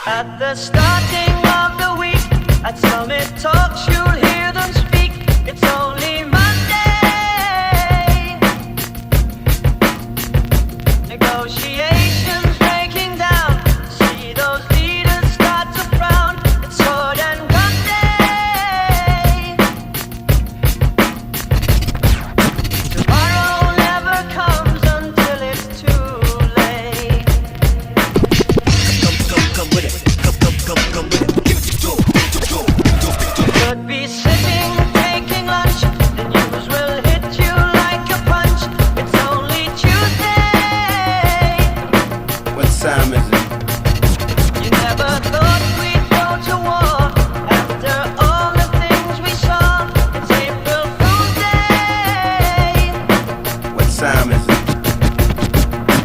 At the starting of the week, at Summit Talks, you'll hear them speak. It's only Monday. Negotiations breaking down. See those leaders start to frown. It's sword and gun day. Tomorrow never comes until it's too late. Come with it. Come with it. Could be sitting, taking lunch. The news will hit you like a punch. It's only Tuesday. What time is it?